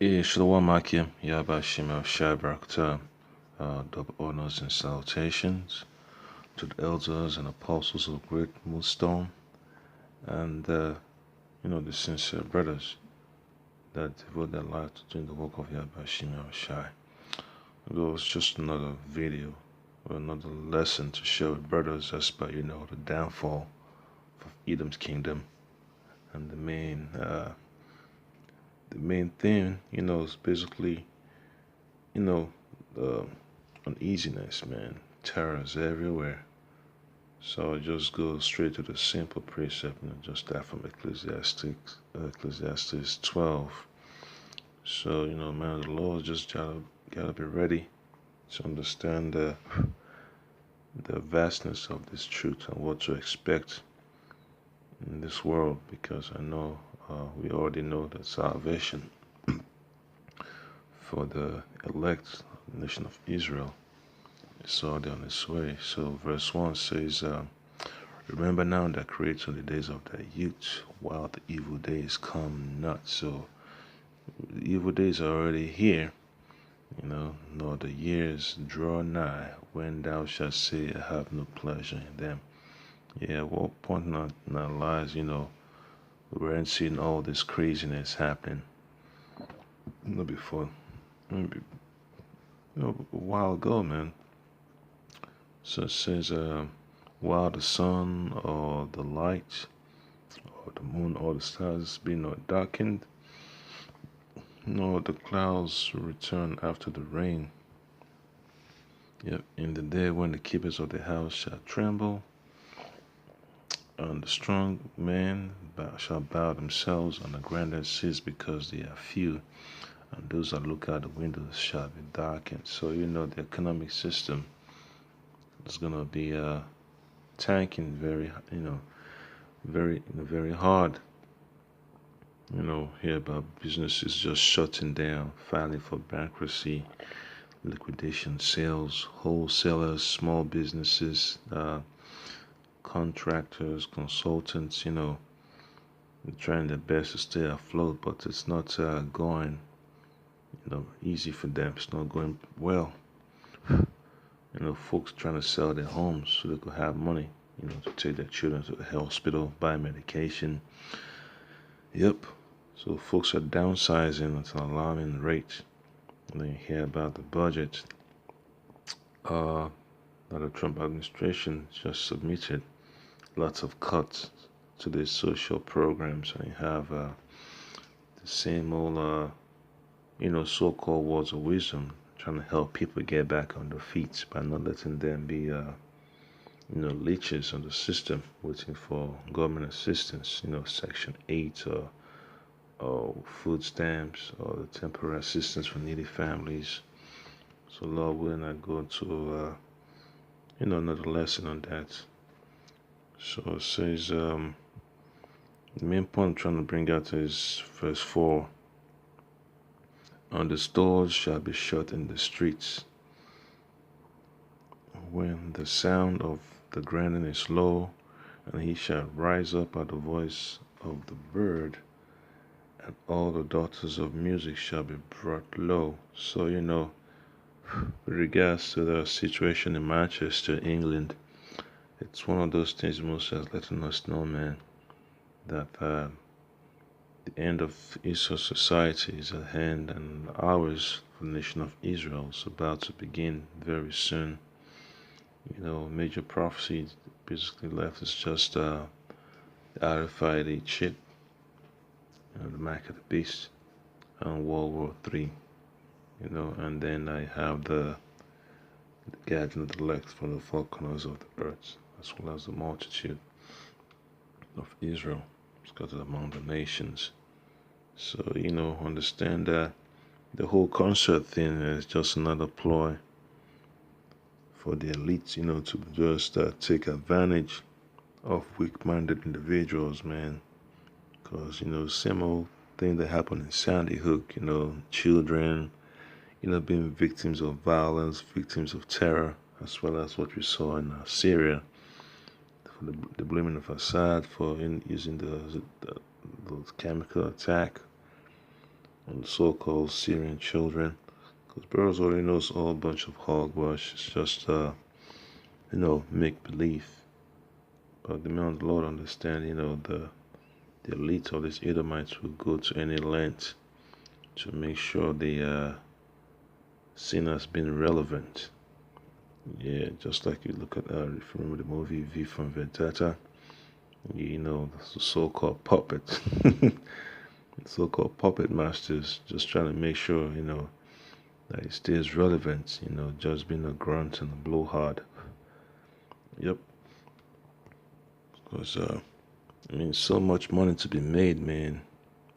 Shalom Akim, Yaba Shemel Shabrak, double honors and salutations to the elders and apostles of Great Millstone and, the sincere brothers that devote their life to doing the work of Yaba Shemel Shai. It was just another video or another lesson to share with brothers as by, the downfall of Edom's kingdom and the main thing, is basically, the uneasiness, man. Terrors everywhere. So I just go straight to the simple precept, just that from Ecclesiastes 12. So, man of the Lord, just gotta be ready to understand the vastness of this truth and what to expect in this world, because I know we already know that salvation for the elect nation of Israel is already on its way. So verse 1 says, remember now that creates on the days of thy youth, while the evil days come not. So the evil days are already here, nor the years draw nigh, when thou shalt say, I have no pleasure in them. Yeah, at what point in our lives, we weren't seeing all this craziness happening. Before, maybe, a while ago, man. So it says, while the sun or the light or the moon or the stars be not darkened, nor the clouds return after the rain. Yep, in the day when the keepers of the house shall tremble, and the strong men shall bow themselves, and the grandest cease because they are few, and those that look out the windows shall be darkened. So the economic system is gonna be tanking very, very hard. Hear about businesses just shutting down, filing for bankruptcy, liquidation sales, wholesalers, small businesses, contractors, consultants, trying their best to stay afloat, but it's not going, easy for them. It's not going well. Folks trying to sell their homes so they could have money, to take their children to the hospital, buy medication. Yep. So folks are downsizing at an alarming rate. And then you hear about the budget that the Trump administration just submitted. Lots of cuts to the social programs, and you have the same old, so-called words of wisdom trying to help people get back on their feet by not letting them be, leeches on the system, waiting for government assistance, Section 8 or food stamps or the temporary assistance for needy families. So Lord willing, I go to, another lesson on that. So it says, the main point I'm trying to bring out is verse 4. And the stores shall be shut in the streets, when the sound of the grinding is low, and he shall rise up at the voice of the bird, and all the daughters of music shall be brought low. So, with regards to the situation in Manchester, England, it's one of those things most is letting us know, man, that the end of Israel's society is at hand, and ours, the nation of Israel, is about to begin very soon. Major prophecy basically left is just RFID chip, the mark of the beast, and World War III. And then I have the gathering of the elect from the four corners of the earth, as well as the multitude of Israel scattered among the nations. So, understand that the whole concert thing is just another ploy for the elites, to just take advantage of weak-minded individuals, man. Because, same old thing that happened in Sandy Hook, children, being victims of violence, victims of terror, as well as what we saw in Syria, for the blaming of Assad for using the chemical attack on the so-called Syrian children. Because Burroughs already knows a whole bunch of hogwash. It's just, make believe. But the man of the Lord understand, the elite of these Edomites will go to any length to make sure they seen as being relevant. Yeah, just like you look at, if you remember the movie V from Vendetta, the so-called puppet, so-called puppet masters, just trying to make sure, that it stays relevant, just being a grunt and a blowhard. Yep. Because, so much money to be made, man,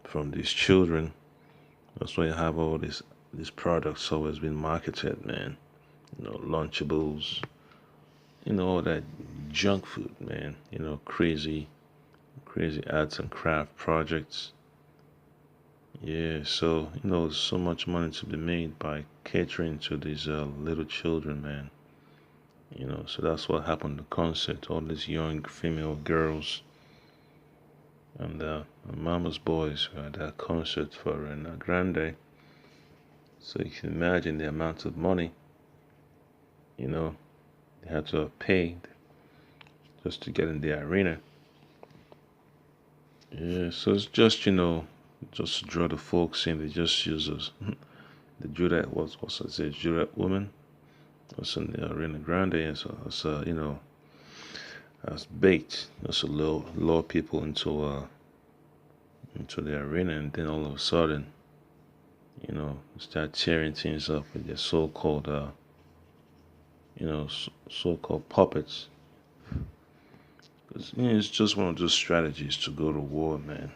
from these children. That's why you have all these products always being marketed, man. Lunchables, all that junk food, man. Crazy arts and craft projects. Yeah, so there's so much money to be made by catering to these little children, man. So that's what happened to the concert. All these young female girls and mama's boys were at that concert for Ariana Grande. So you can imagine the amount of money, they had to pay just to get in the arena. Yeah, so it's just, just to draw the folks in. They just use us. The Judah, what's I say, Judah woman. Was in the Ariana Grande, and so as bait, just to lure people into the arena, and then all of a sudden, start tearing things up with their so-called, so-called puppets. Because it's just one of those strategies to go to war, man.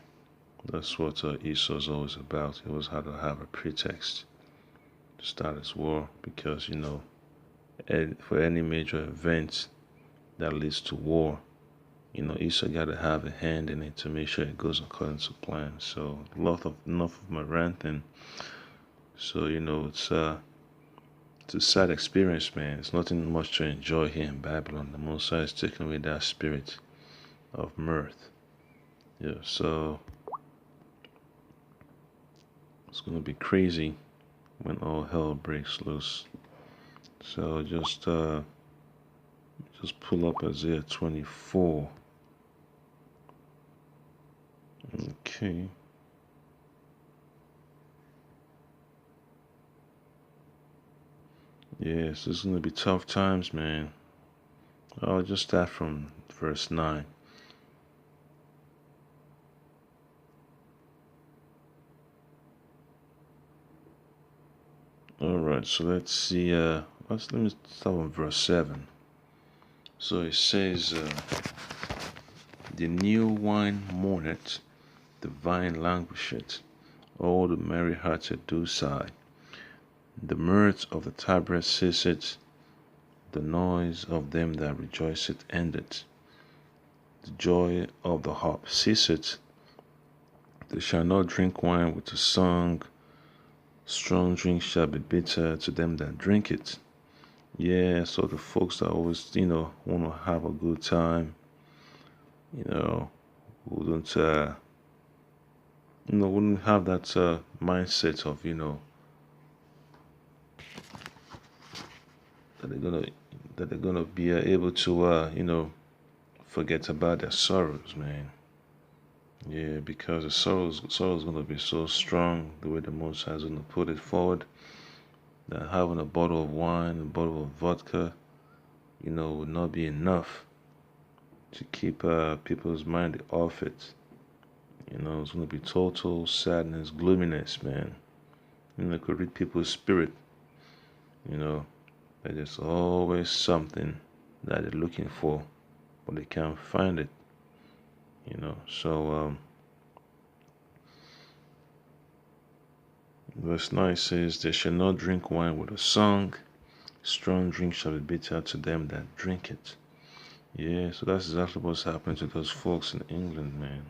That's what Esau's always about. He always had to have a pretext to start his war, because for any major event that leads to war, Esau got to have a hand in it to make sure it goes according to plan. So enough of my ranting. So it's a sad experience, man. It's nothing much to enjoy here in Babylon. The Most High is taking away that spirit of mirth. Yeah, so it's gonna be crazy when all hell breaks loose. So just pull up Isaiah 24. Okay. Yes, it's gonna be tough times, man. I'll just start from verse 9. Alright, so let's see, let me start on verse 7. So it says, the new wine mourneth, the vine languisheth, all the merry-hearted do sigh. The mirth of the tabrets ceaseth, the noise of them that rejoiceth endeth. The joy of the harp ceaseth, they shall not drink wine with a song, strong drink shall be bitter to them that drink it. Yeah, so the folks that always, want to have a good time, wouldn't, wouldn't have that mindset of, that they're gonna be able to, forget about their sorrows, man. Yeah, because the sorrow's gonna be so strong, the way the Most High is gonna put it forward, that having a bottle of wine, a bottle of vodka, would not be enough to keep people's mind off it. It's gonna be total sadness, gloominess, man. It could read people's spirit. That there's always something that they're looking for, but they can't find it. So verse 9 says, they shall not drink wine with a song, strong drink shall be bitter to them that drink it. Yeah, so that's exactly what's happening to those folks in England, man.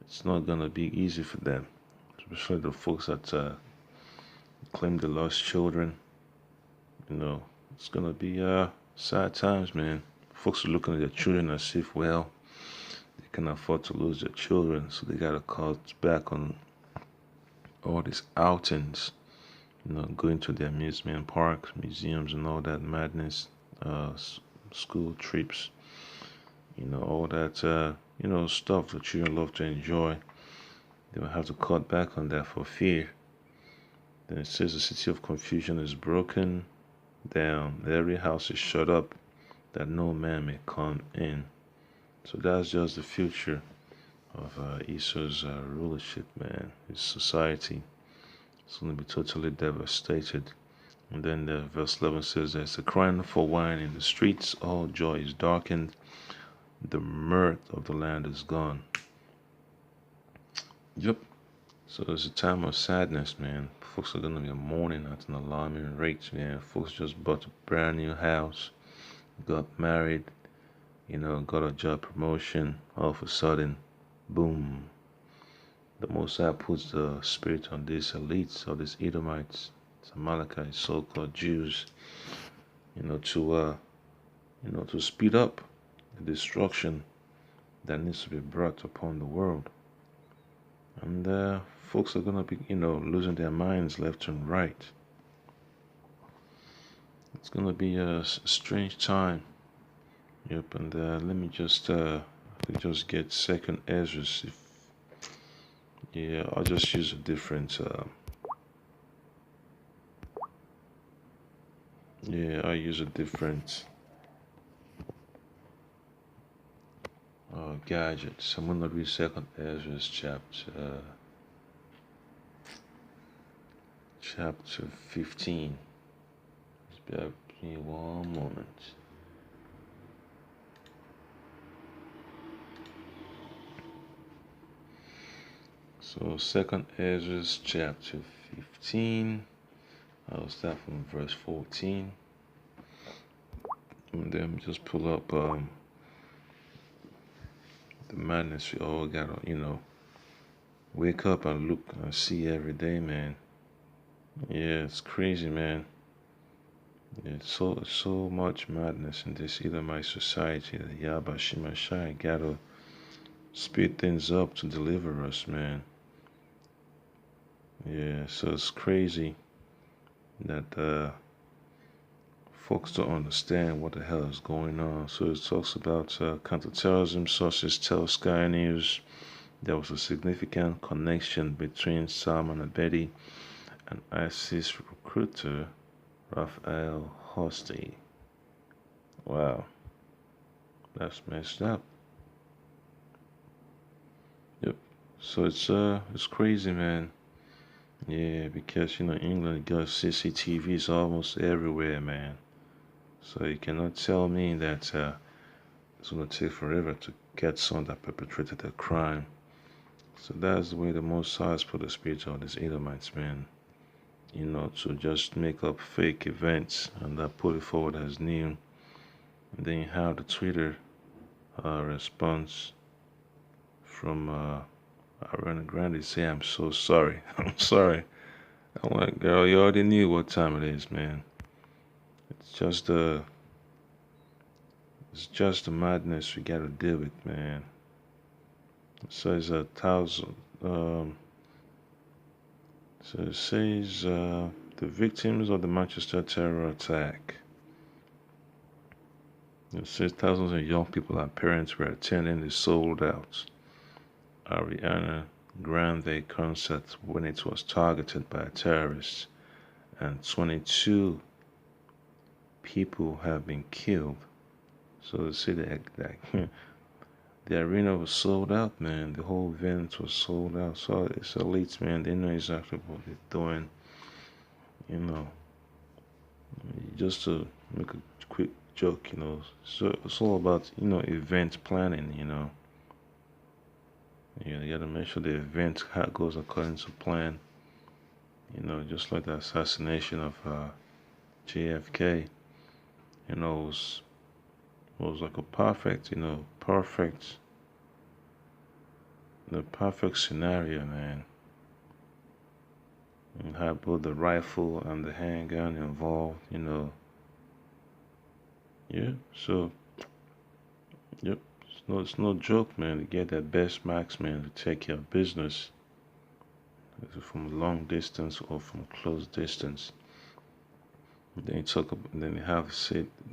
It's not gonna be easy for them, especially the folks that claim the lost children. It's gonna be sad times, man. Folks are looking at their children as if, well, they can afford to lose their children, so they gotta cut back on all these outings. Going to the amusement parks, museums, and all that madness. School trips. All that. Stuff that children love to enjoy. They will have to cut back on that for fear. Then it says the city of confusion is broken down. Every house is shut up, that no man may come in. So that's just the future of Esau's rulership, man. His society is going to be totally devastated. And then verse 11 says, there's a crying for wine in the streets, all joy is darkened, the mirth of the land is gone. Yep. So it's a time of sadness, man. Folks are going to be mourning at an alarming rate, man. Folks just bought a brand new house, got married, got a job promotion. All of a sudden, boom. The Most High puts the spirit on these elites, or these Edomites, Amalekites, so-called Jews, to speed up the destruction that needs to be brought upon the world. And folks are gonna be, losing their minds left and right. It's gonna be a strange time. Yep, and let me just get Second Ezra. I'll just use a different. I'll use a different gadget. So I'm gonna read Second Ezra chapter 15. Just bear with me one moment. So Second Ezra chapter 15. I'll start from verse 14. And then just pull up the madness we all gotta, wake up and look and see every day, man. Yeah, it's crazy, man. It's so much madness in this Edomite society that Yahweh Shemashai gotta speed things up to deliver us, man. Yeah, so it's crazy that folks don't understand what the hell is going on. So it talks about counterterrorism sources tell Sky News there was a significant connection between Salman Abedi and ISIS recruiter Raphael Hosty. Wow, that's messed up. Yep. So it's crazy, man. Yeah, because England got CCTVs almost everywhere, man. So you cannot tell me that it's gonna take forever to get someone that perpetrated a crime. So that's the way the Most High put the spirit of these Edomites, man. To just make up fake events and put it forward as new. And then you have the Twitter response from Ariana Grande say, "I'm so sorry. I'm sorry." I'm like, girl, you already knew what time it is, man. It's just the madness we gotta deal with, man. So it's 1,000. So it says the victims of the Manchester terror attack. It says thousands of young people and parents were attending the sold-out Ariana Grande concert when it was targeted by terrorists, and 22 people have been killed. So they say that the arena was sold out, man. The whole event was sold out. So it's elites, man. They know exactly what they're doing. Just to make a quick joke, So it's all about, event planning, You gotta make sure the event goes according to plan. Just like the assassination of JFK. Was like a perfect, the perfect scenario, man. And have both the rifle and the handgun involved, Yeah, so, yep, It's no joke, man, to get that best max, man, to take care of business from a long distance or from close distance. Then you have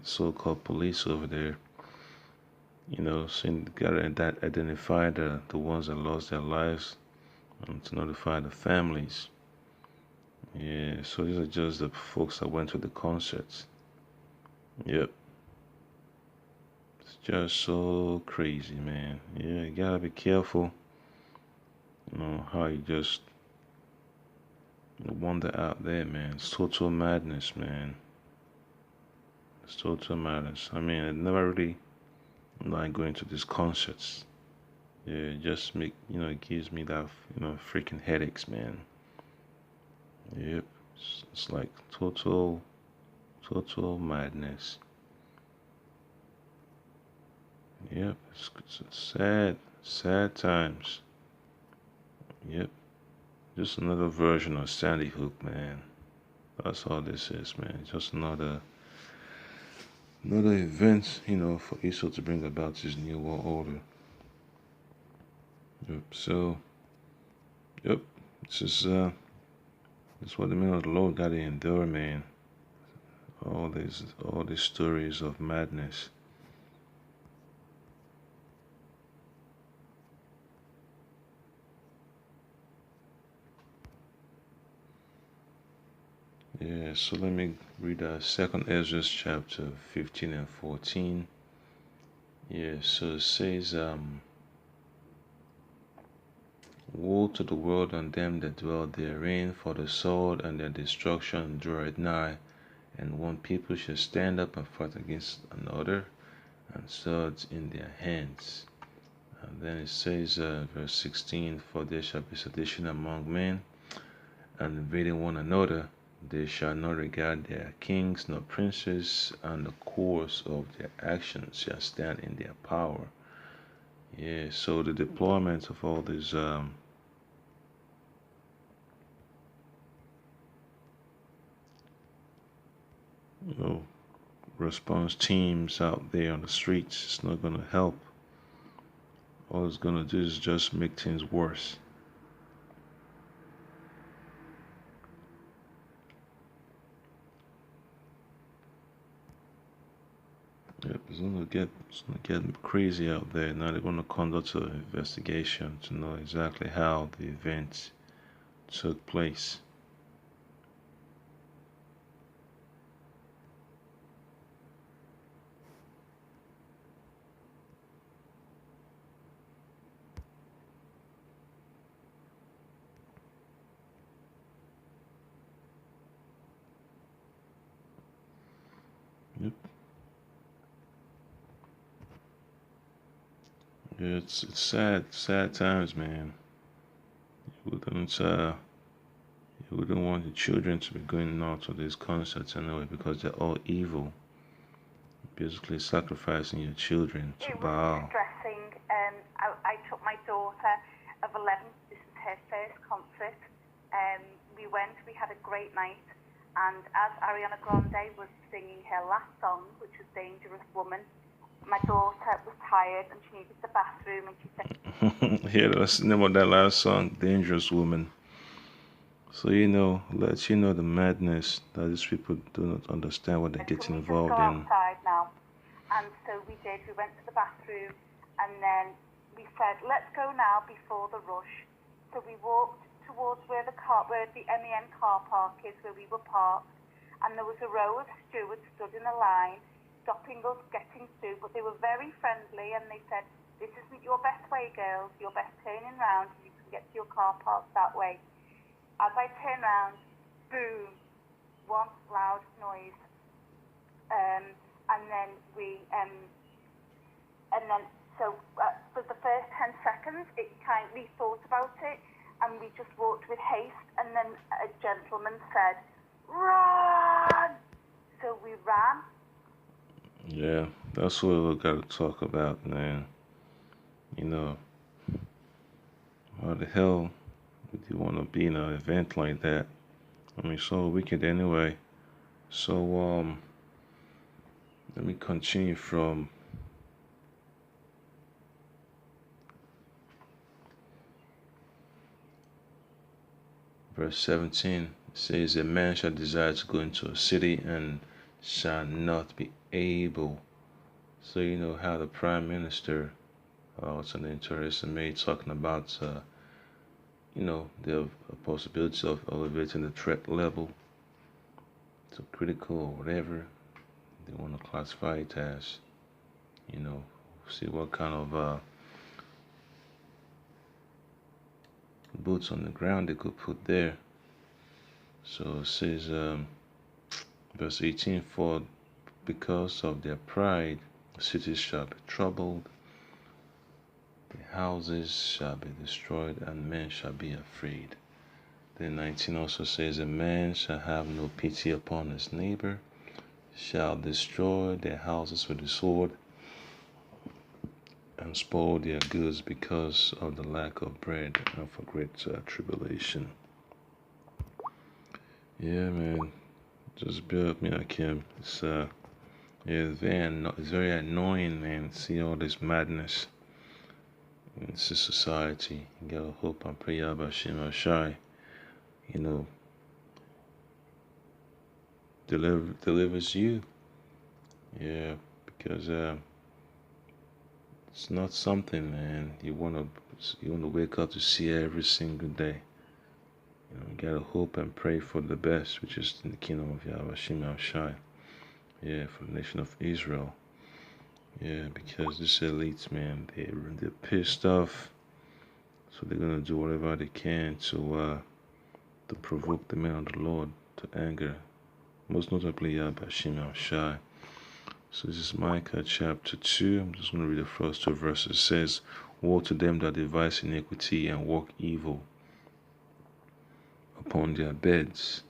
so-called police over there, saying they gotta identify the ones that lost their lives and to notify the families. Yeah, so these are just the folks that went to the concerts. Yep, it's just so crazy, man. Yeah, you gotta be careful. How you just wander out there, man. It's total madness, man. It's total madness. I mean, I never really like going to these concerts. Yeah, it just it gives me that, freaking headaches, man. Yep, it's like total madness. Yep, it's sad times. Yep, just another version of Sandy Hook, man. That's all this is, man. Just another event, for Israel to bring about this new world order. Yep. So, yep, this is that's what the men of the Lord got to endure, man. All these stories of madness. Yeah, so let me read 2nd Ezra chapter 15 and 14. Yeah, so it says, woe to the world and them that dwell therein, for the sword and their destruction draweth nigh, and one people shall stand up and fight against another, and swords in their hands. And then it says, verse 16, for there shall be sedition among men, and invading one another. They shall not regard their kings nor princes, and the course of their actions shall stand in their power. Yeah, so the deployment of all these response teams out there on the streets, it's not gonna help. All it's gonna do is just make things worse. Yep, it's gonna get crazy out there. Now they're gonna conduct an investigation to know exactly how the event took place. Yep. Yeah, it's sad times, man. You wouldn't want the children to be going out to these concerts anyway because they're all evil. Basically sacrificing your children to Baal. It was distressing. I took my daughter of 11. This was her first concert. We went. We had a great night. And as Ariana Grande was singing her last song, which was "Dangerous Woman," my daughter was tired and she needed the bathroom, and she said, "Yeah, that's the name of that last song, Dangerous Woman." So lets you know the madness that these people do not understand what they're getting involved in. Outside now. And so we did. We went to the bathroom, and then we said, "Let's go now before the rush." So we walked towards where the MEN car park is, where we were parked, and there was a row of stewards stood in a line, stopping us getting through. But they were very friendly, and they said, "This isn't your best way, girls. Your best turning round. You can get to your car park that way." As I turn round, boom, one loud noise. And then for the first 10 seconds, we thought about it, and we just walked with haste, and then a gentleman said, "Run!" So we ran. Yeah, that's what we got to talk about, man. How the hell would you want to be in an event like that? I mean, so wicked anyway. So, let me continue from Verse 17 says, a man shall desire to go into a city and shall not be able. So you know how the prime minister, it's an interesting mate talking about, the possibility of elevating the threat level to critical or whatever they want to classify it as. See what kind of boots on the ground they could put there. So it says, verse 18, for because of their pride, the cities shall be troubled, the houses shall be destroyed, and men shall be afraid. Then 19 also says, a man shall have no pity upon his neighbor, shall destroy their houses with the sword, and spoil their goods because of the lack of bread and for great tribulation. Yeah, man, just bear with me, Akim. It's very annoying, man. See all this madness in this society. You gotta hope and pray about Shema Shai. Delivers you. Yeah, because it's not something, man, you wanna wake up to see every single day. You gotta hope and pray for the best, which is in the kingdom of Yahweh Shema Shai. Yeah, for the nation of Israel. Yeah, because this elites, man, they're pissed off, so they're gonna do whatever they can to provoke the men of the Lord to anger. Most notably, Yahweh Shema Shai. So this is Micah chapter 2. I'm just going to read the first 2 verses. It says, woe to them that devise iniquity and work evil upon their beds.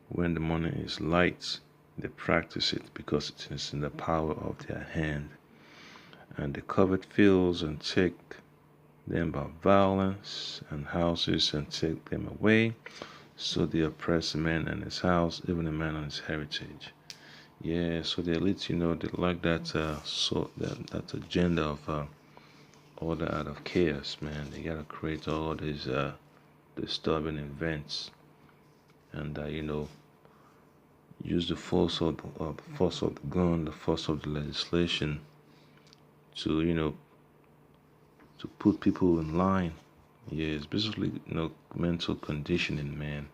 When the morning is light, they practice it, because it is in the power of their hand. And they covet fields and take them by violence, and houses and take them away. So they oppress a man and his house, even a man and his heritage. Yeah, so the elites, they like that that agenda of order out of chaos, man. They gotta create all these disturbing events, and use the force of the gun, the force of the legislation to to put people in line. Yeah, it's basically mental conditioning, man.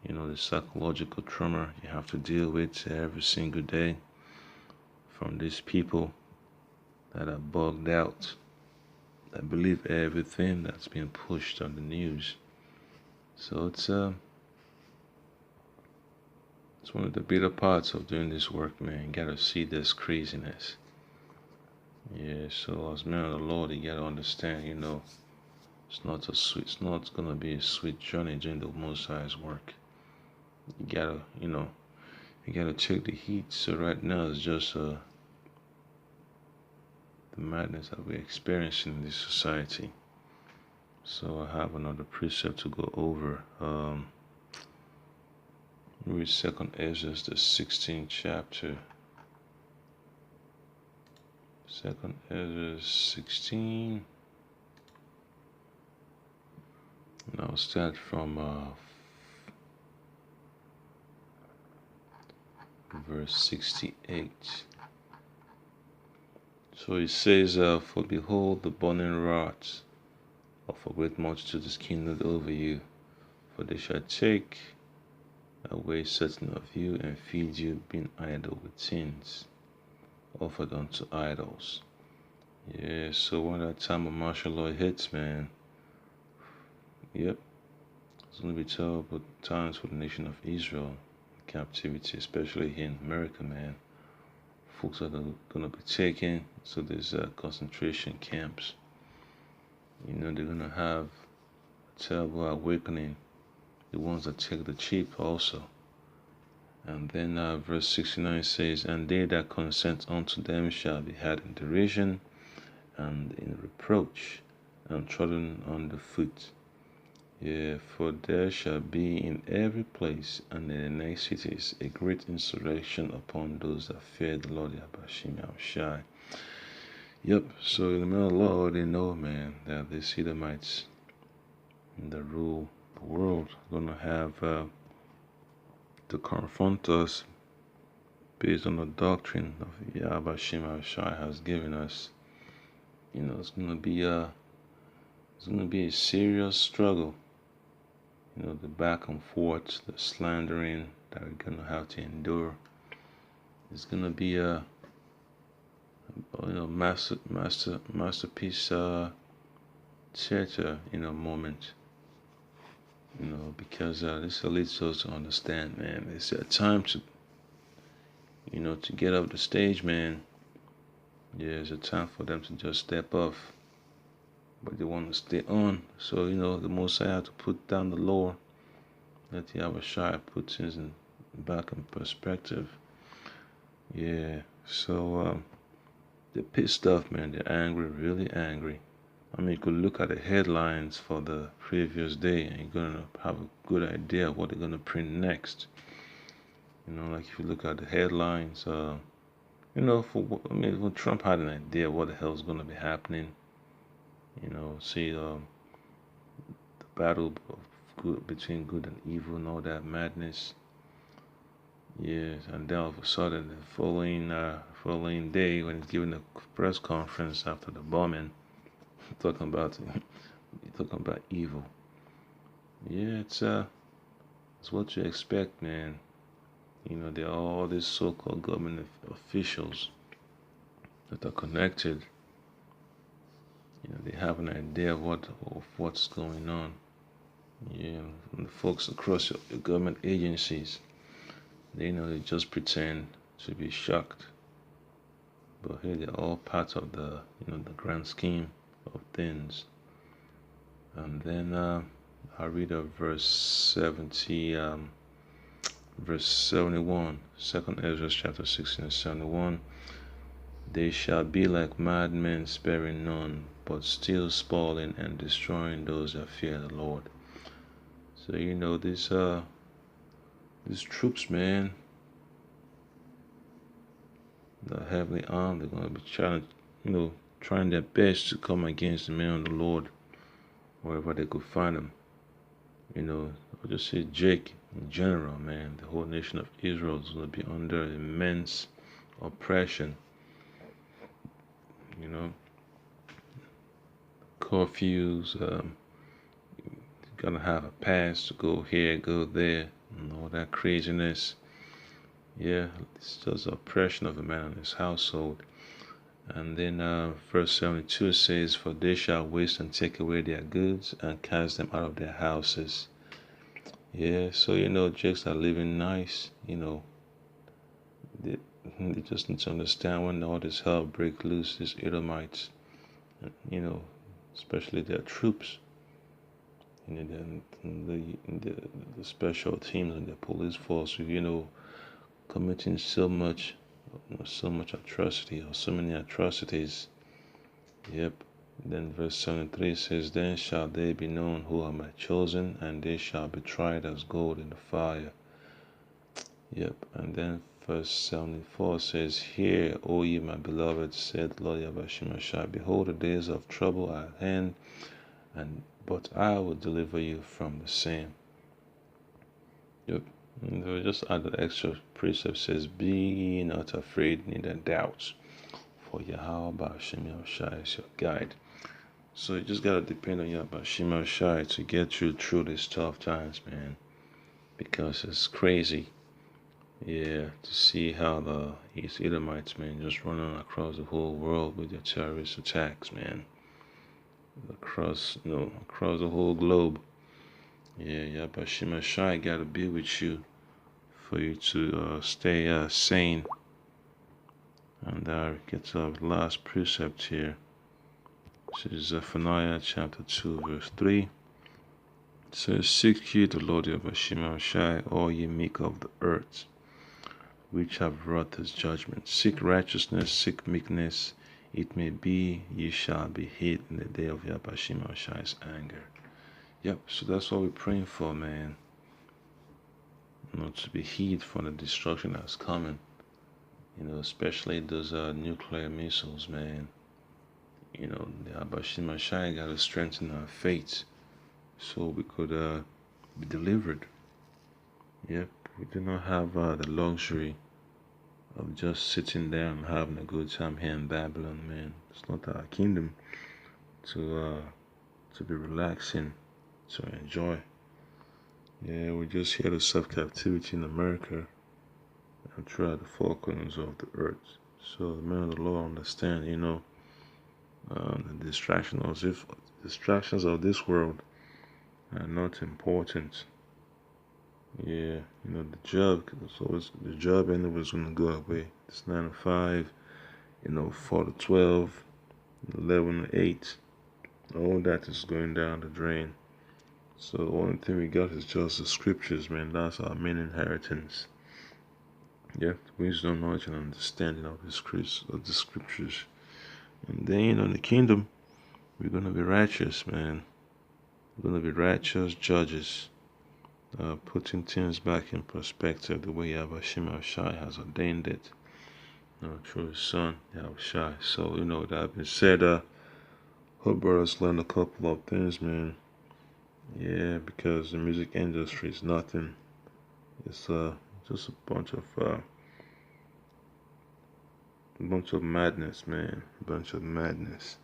The psychological trauma you have to deal with every single day from these people that are bugged out, that believe everything that's being pushed on the news. So it's one of the bitter parts of doing this work, man. You gotta see this craziness. Yeah, so as men of the Lord, you gotta understand, it's not gonna be a sweet journey doing the Most High's work. You gotta check the heat. So right now it's just the madness that we're experiencing in this society. So I have another precept to go over. Read 2nd Ezra, the 16th chapter. 2nd Ezra 16. And I'll start from verse 68. So it says, for behold, the burning wrath of a great multitude is kindled over you, for they shall take away certain of you and feed you, being idle with things offered unto idols. Yeah, so when that time of martial law hits, man, yep, it's going to be terrible times for the nation of Israel. Captivity, especially here in America, man. Folks are going to be taken to these concentration camps. They're going to have a terrible awakening. The ones that take the cheap also. And then verse 69 says, and they that consent unto them shall be had in derision and in reproach and trodden under foot. Yeah, for there shall be in every place and in the next cities a great insurrection upon those that fear the Lord Yahweh Shai. Yep, so the men of the Lord, they know, man, that these Edomites, that rule the world gonna have to confront us based on the doctrine of Yahweh Shema Shai has given us. It's gonna be a serious struggle. The back and forth, the slandering that we're gonna have to endure. It's gonna be a masterpiece theater moment. Because this leads us to understand, man. It's a time to to get off the stage, man. Yeah, it's a time for them to just step off, but they want to stay on. So the Messiah have to put down the law. Let the Abishai put things back in perspective. Yeah. So they're pissed off, man. They're angry, really angry. I mean, you could look at the headlines for the previous day, and you're gonna have a good idea of what they're gonna print next. Like if you look at the headlines, when Trump had an idea what the hell is gonna be happening, see the battle between good and evil and all that madness. Yes, and then all of a sudden, the following day, when he's giving a press conference after the bombing, talking about evil. Yeah, it's what you expect, man. There are all these so-called government officials that are connected. They have an idea of what's going on. Yeah, and the folks across your government agencies, they just pretend to be shocked, but here they're all part of the the grand scheme of things. And then I read of verse 71, 2nd Ezra chapter 16 and 71. They shall be like madmen, sparing none, but still spoiling and destroying those that fear the Lord. So these troops, man, the heavenly arm, they're gonna be trying their best to come against the men of the Lord wherever they could find them. I'll just say Jake in general, man. The whole nation of Israel is gonna be under immense oppression. Curfews, gonna have a pass to go here, go there, and all that craziness. Yeah, it's just oppression of a man and his household. And then verse 72 says, "For they shall waste and take away their goods and cast them out of their houses." Yeah, so Jakes are living nice. They just need to understand when all this hell break loose, these Edomites, especially their troops, the special teams and the police force, committing so much atrocity or so many atrocities. Yep. Then verse 73 says, "Then shall they be known who are my chosen, and they shall be tried as gold in the fire." Yep. And then verse 74 says, "Hear, O ye my beloved, said Lord Yahweh, behold, the days of trouble are at hand, but I will deliver you from the same." Yep. And they just add the extra precept says, "Be ye not afraid, neither doubt, for Yahweh Shai is your guide." So you just gotta depend on Yahweh Shai to get through these tough times, man. Because it's crazy. Yeah, to see how the East Edomites, man, just running across the whole world with their terrorist attacks, man. Across the whole globe. Yeah, Yahweh Shai gotta be with you for you to stay sane. And get to our last precept here. This is Zephaniah chapter 2, verse 3. It says, "Seek ye the Lord Yahweh Shai, all ye meek of the earth, which have wrought his judgment. Seek righteousness, seek meekness. It may be ye shall be hid in the day of Yahweh Shai's anger." Yep, so that's what we're praying for, man. To be hid from the destruction that's coming. Especially those nuclear missiles, man. The Yahweh Shai got to strengthen our faith so we could be delivered. Yep, we do not have the luxury of just sitting there and having a good time here in Babylon, man. It's not our kingdom to be relaxing, to enjoy. Yeah, we're just here to serve captivity in America and throughout the four corners of the earth. So the men of the Lord understand, the distractions of this world are not important. Yeah, the job anyway is gonna go away. It's 9 to 5, 4 to 12, 11 to 8. All that is going down the drain. So the only thing we got is just the scriptures, man. That's our main inheritance. Yeah, wisdom, knowledge, and understanding of the scriptures. And then, in the kingdom, we're gonna be righteous, man. We're gonna be righteous judges, putting things back in perspective the way Yahweh Shai has ordained it, through his son Yahweh Shai. So, that being said, hope brothers learned a couple of things, man. Yeah, because the music industry is nothing. It's just a bunch of madness, man. A bunch of madness.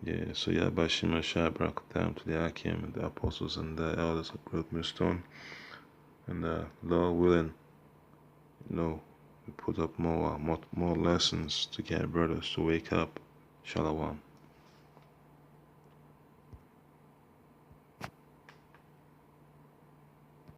Yeah, so Yahweh Shai Barakatam to the Akim and the apostles and the elders of Great Millstone. And Lord willing, we put up more lessons to get brothers to wake up. Shalom.